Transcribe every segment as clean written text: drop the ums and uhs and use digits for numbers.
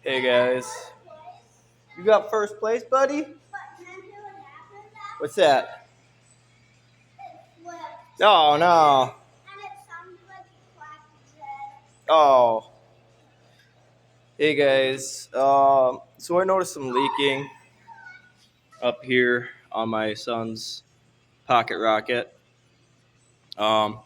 Hey guys, you got first place, buddy? What's that? Oh no. Oh. Hey guys. So I noticed some leaking up here on my son's pocket rocket. What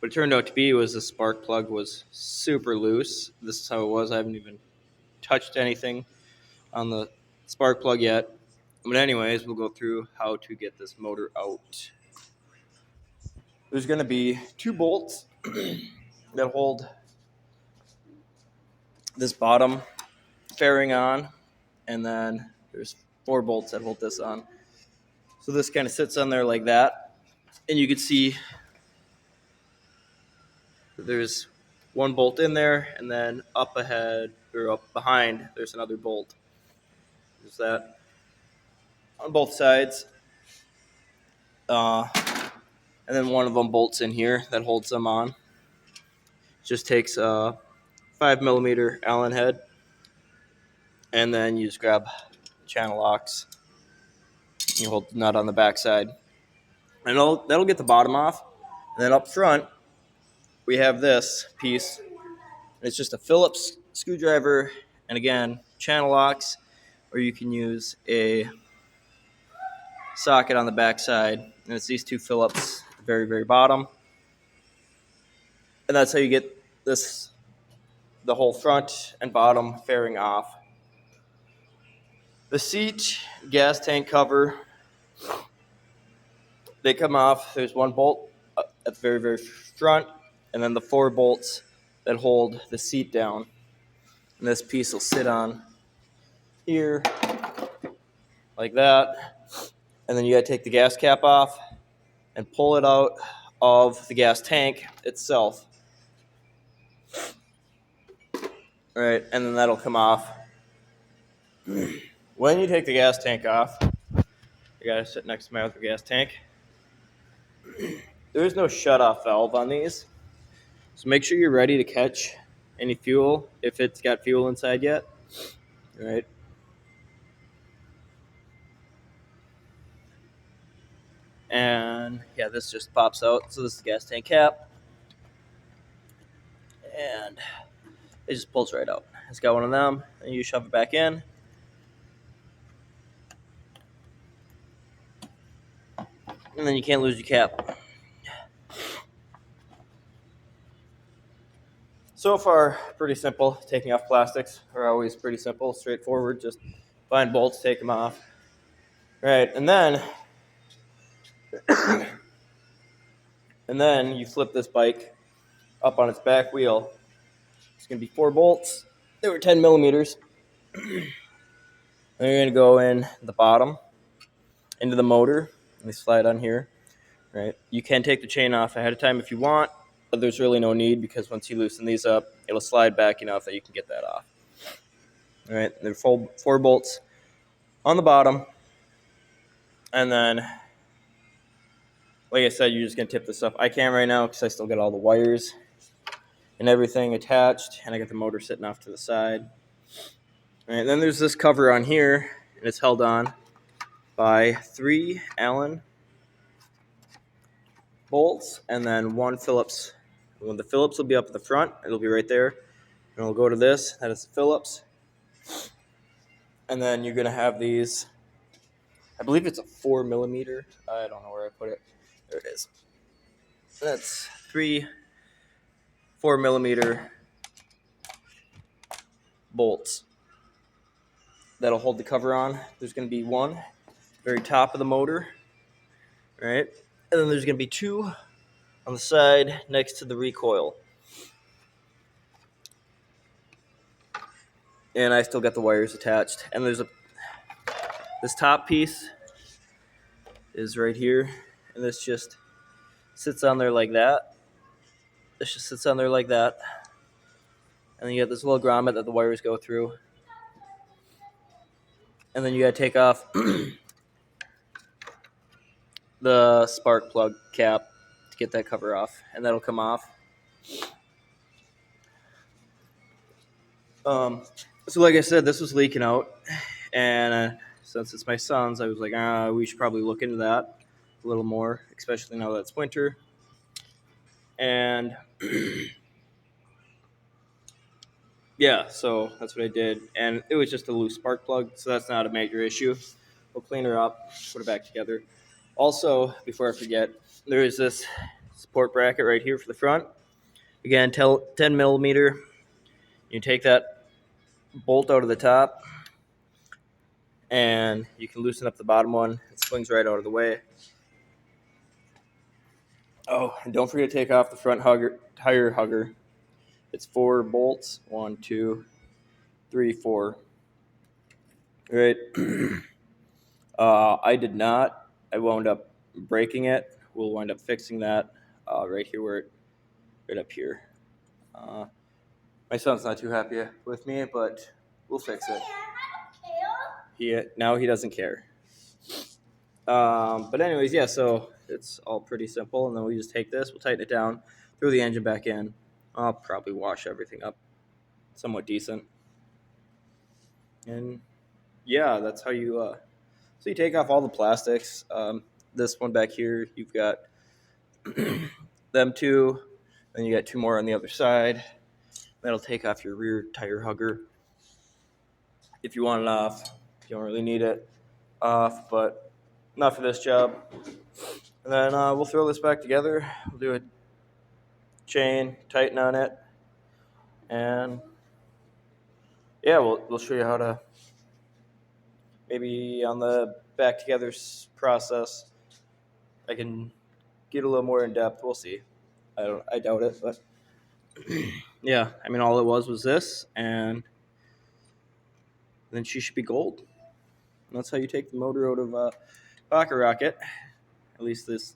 it turned out to be was the spark plug was super loose. This is how it was. I haven't even touched anything on the spark plug yet. But anyways, we'll go through how to get this motor out. There's going to be two bolts that hold this bottom fairing on, and then there's four bolts that hold this on. So this kind of sits on there like that, and you can see there's one bolt in there, and then up ahead or up behind there's another bolt. There's that on both sides, and then one of them bolts in here that holds them on. Just takes a 5mm Allen head, and then you just grab channel locks. You hold the nut on the back side, and that'll get the bottom off. And then up front, we have this piece. It's just a Phillips screwdriver, and again, channel locks, or you can use a socket on the back side. And it's these two Phillips at the very, very bottom. And that's how you get the whole front and bottom fairing off. The seat, gas tank cover, they come off. There's one bolt at the very, very front, and then the four bolts that hold the seat down. And this piece will sit on here like that. And then you got to take the gas cap off and pull it out of the gas tank itself. All right, and then that'll come off. When you take the gas tank off, you got to sit next to my other gas tank. There is no shut-off valve on these, so make sure you're ready to catch any fuel if it's got fuel inside yet. All right. And yeah, this just pops out. So this is the gas tank cap, and it just pulls right out. It's got one of them, and you shove it back in. And then you can't lose your cap. So far, pretty simple. Taking off plastics are always pretty simple, straightforward. Just find bolts, take them off. Right, and then you flip this bike up on its back wheel. It's going to be four bolts. They were 10mm. Then you're going to go in the bottom into the motor. Let me slide on here. Right, you can take the chain off ahead of time if you want, but there's really no need because once you loosen these up, it'll slide back enough that you can get that off. All right, there are four bolts on the bottom, and then, like I said, you're just gonna tip this up. I can't right now because I still got all the wires and everything attached, and I got the motor sitting off to the side. All right, then there's this cover on here, and it's held on by 3 Allen bolts, and then one Phillips. Well, the Phillips will be up at the front. It'll be right there. And we'll go to this. That is the Phillips. And then you're going to have these. I believe it's a 4mm. I don't know where I put it. There it is. That's 3 4mm bolts that'll hold the cover on. There's going to be one very top of the motor. Right? And then there's going to be two on the side next to the recoil. And I still got the wires attached. And there's this top piece is right here. And this just sits on there like that. This just sits on there like that. And then you got this little grommet that the wires go through. And then you got to take off the spark plug cap to get that cover off, and that'll come off. So like I said, this was leaking out, and since it's my son's, I was like, we should probably look into that a little more, especially now that it's winter. And yeah, so that's what I did, and it was just a loose spark plug, so that's not a major issue. We'll clean her up, put it back together. Also, before I forget, there is this support bracket right here for the front. Again, 10 millimeter. You take that bolt out of the top, and you can loosen up the bottom one. It swings right out of the way. Oh, and don't forget to take off the front tire hugger. It's 4 bolts. 1, 2, 3, 4. All right. I did not. I wound up breaking it. We'll wind up fixing that right here, right up here. My son's not too happy with me, but we'll fix it. Now he doesn't care. But anyways, yeah. So it's all pretty simple, and then we just take this, we'll tighten it down, throw the engine back in. I'll probably wash everything up somewhat decent, and yeah, that's how you. So you take off all the plastics. This one back here, you've got them two, then you got 2 more on the other side. That'll take off your rear tire hugger if you want it off. You don't really need it off, but not for this job. And then we'll throw this back together. We'll do a chain, tighten on it, and yeah, we'll show you how to maybe on the back together process. I can get a little more in depth. We'll see. I doubt it, but yeah. I mean, all it was this, and then she should be gold. And that's how you take the motor out of Pocket Rocket, at least this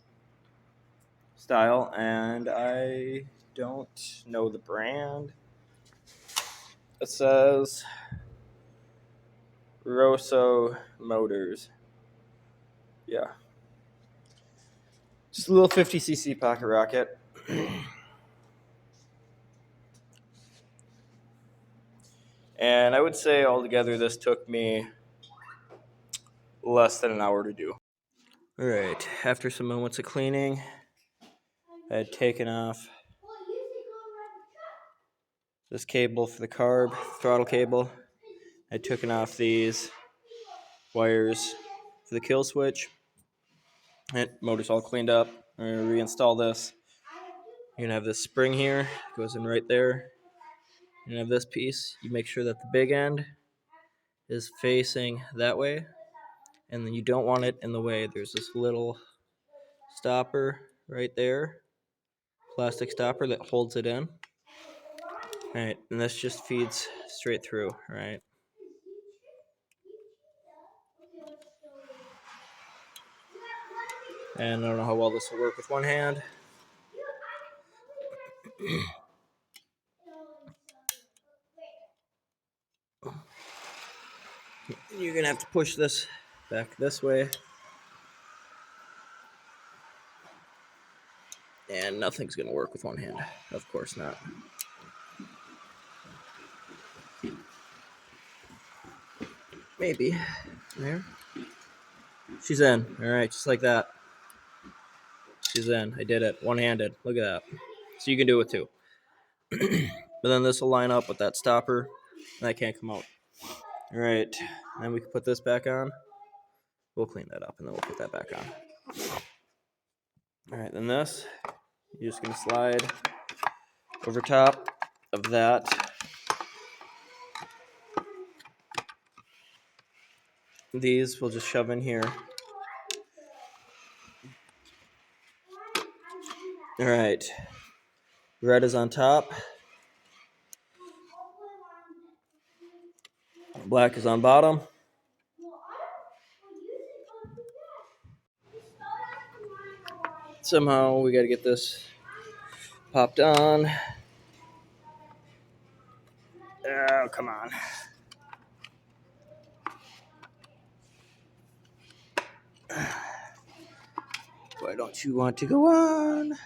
style. And I don't know the brand. It says Rosso Motors. Yeah. Just a little 50cc Pocket Rocket. And I would say altogether this took me less than an hour to do. All right, after some moments of cleaning, I had taken off this cable for the carb, throttle cable. I'd taken off these wires for the kill switch. And motor's all cleaned up. I'm going to reinstall this. You're going to have this spring here. It goes in right there. You have this piece. You make sure that the big end is facing that way. And then you don't want it in the way. There's this little stopper right there. Plastic stopper that holds it in. All right, and this just feeds straight through, right? And I don't know how well this will work with one hand. You're gonna have to push this back this way. And nothing's gonna work with one hand. Of course not. Maybe. There. She's in. All right, just like that. She's in. I did it. One-handed. Look at that. So you can do it too. But then this will line up with that stopper, and that can't come out. All right. Then we can put this back on. We'll clean that up, and then we'll put that back on. All right. Then this, you're just gonna slide over top of that. These we'll just shove in here. All right. Red is on top. Black is on bottom. Somehow we got to get this popped on. Oh, come on. Why don't you want to go on?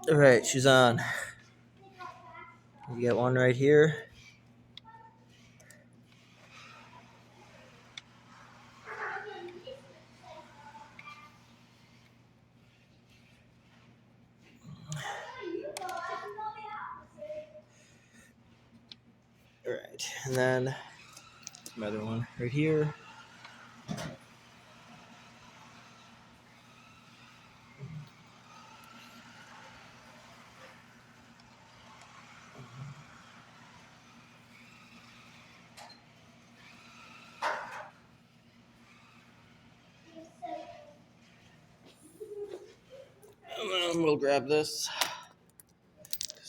All right, she's on. You get one right here. All right, and then another one right here. And then we'll grab this.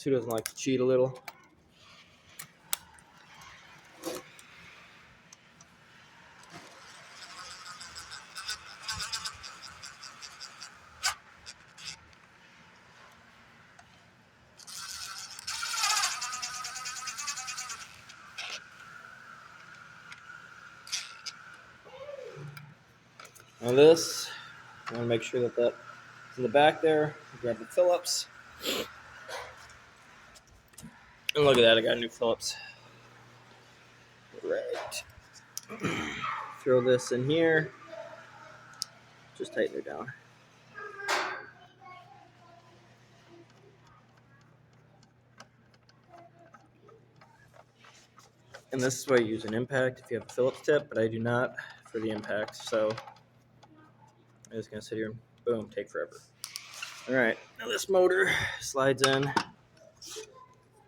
Who doesn't like to cheat a little? Now this, I want to make sure that that's in the back there. Grab the Phillips. And look at that, I got a new Phillips. Right. Throw this in here. Just tighten her down. And this is why you use an impact if you have a Phillips tip, but I do not for the impact. So I'm just going to sit here and boom, take forever. All right, now this motor slides in.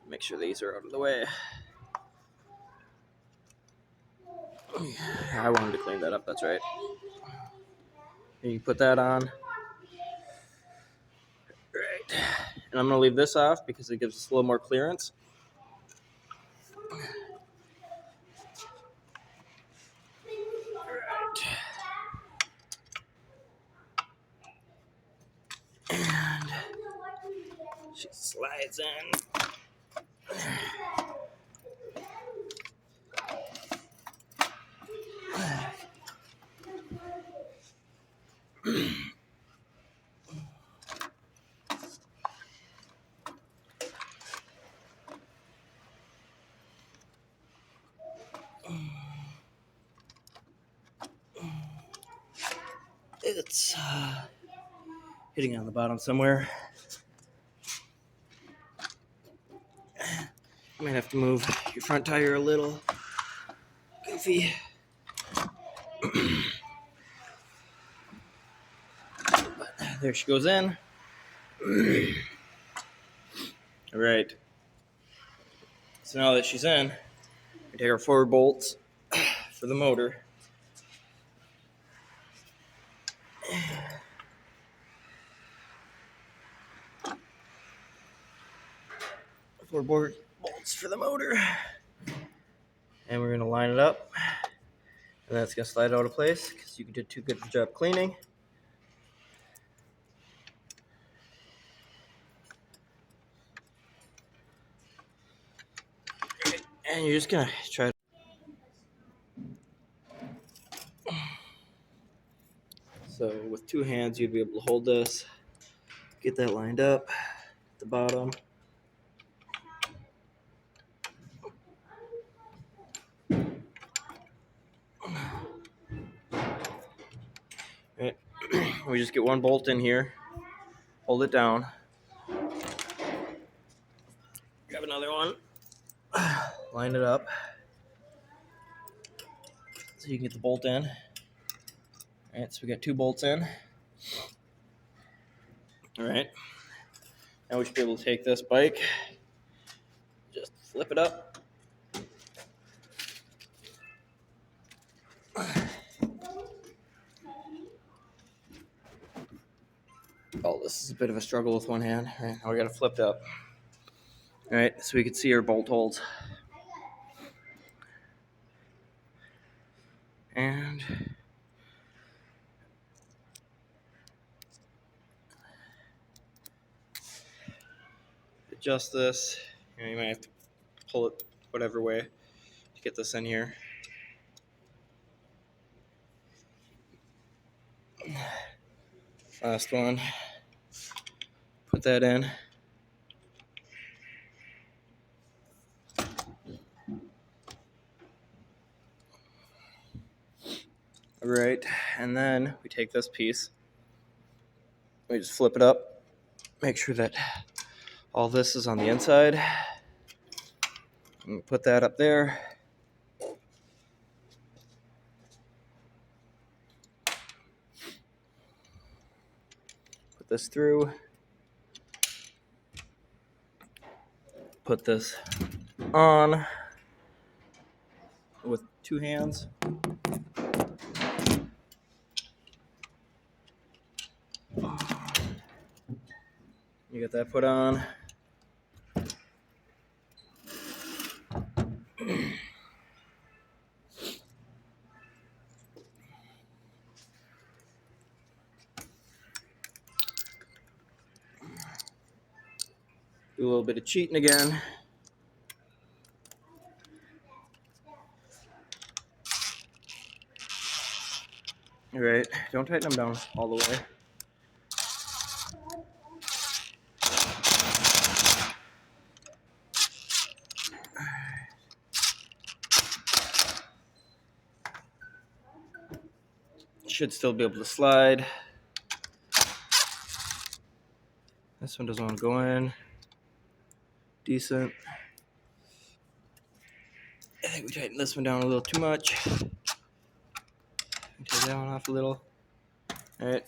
Make sure these are out of the way. I wanted to clean that up, that's right. And you put that on. Right. And I'm going to leave this off because it gives us a little more clearance. And she slides in. It's hitting on the bottom somewhere. You might have to move your front tire a little. Goofy. But there she goes in. All right. So now that she's in, we take our 4 bolts for the motor. Four bolts for the motor. And we're going to line it up. And that's going to slide out of place because you did too good of a job cleaning. And you're just going to try to. So with 2 hands, you'd be able to hold this, get that lined up at the bottom. Right. We just get 1 bolt in here, hold it down, grab another one, line it up so you can get the bolt in. All right, so we got 2 bolts in. All right, now we should be able to take this bike, just flip it up. Oh, this is a bit of a struggle with one hand. All right, now we got it flipped up. All right, so we can see our bolt holes. And adjust this. You might have to pull it whatever way to get this in here. Last one. Put that in. All right, and then we take this piece, we just flip it up, make sure that all this is on the inside, and put that up there. Put this through. Put this on with 2 hands. You get that put on. Do a little bit of cheating again. All right, don't tighten them down all the way. Should still be able to slide. This one doesn't want to go in. Decent. I think we tightened this one down a little too much. Take that one off a little. All right.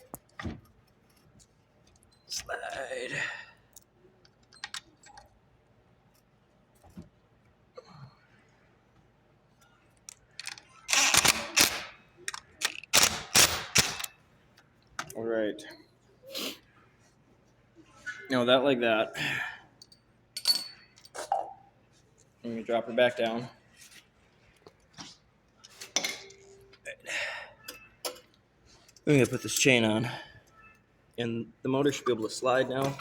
Slide. All right. Now that like that. And you drop her back down. I'm gonna put this chain on, and the motor should be able to slide now.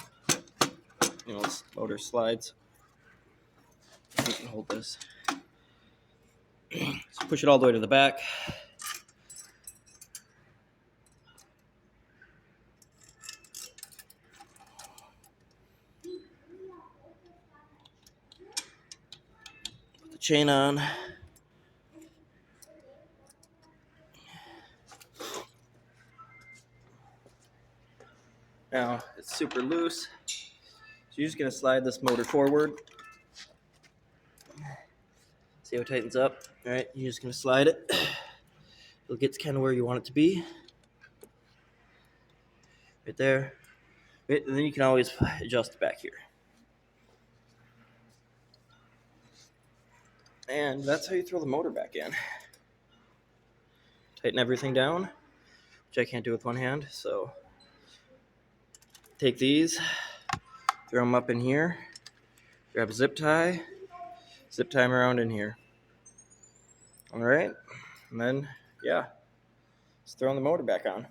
You know, this motor slides. You can hold this. So push it all the way to the back. Put the chain on. Now it's super loose, so you're just gonna slide this motor forward. See how it tightens up? All right, you're just gonna slide it. It'll get kind of where you want it to be. Right there. Right, and then you can always adjust back here. And that's how you throw the motor back in. Tighten everything down, which I can't do with one hand, so take these, throw them up in here, grab a zip tie, zip tie them around in here. All right, and then, yeah, just throwing the motor back on.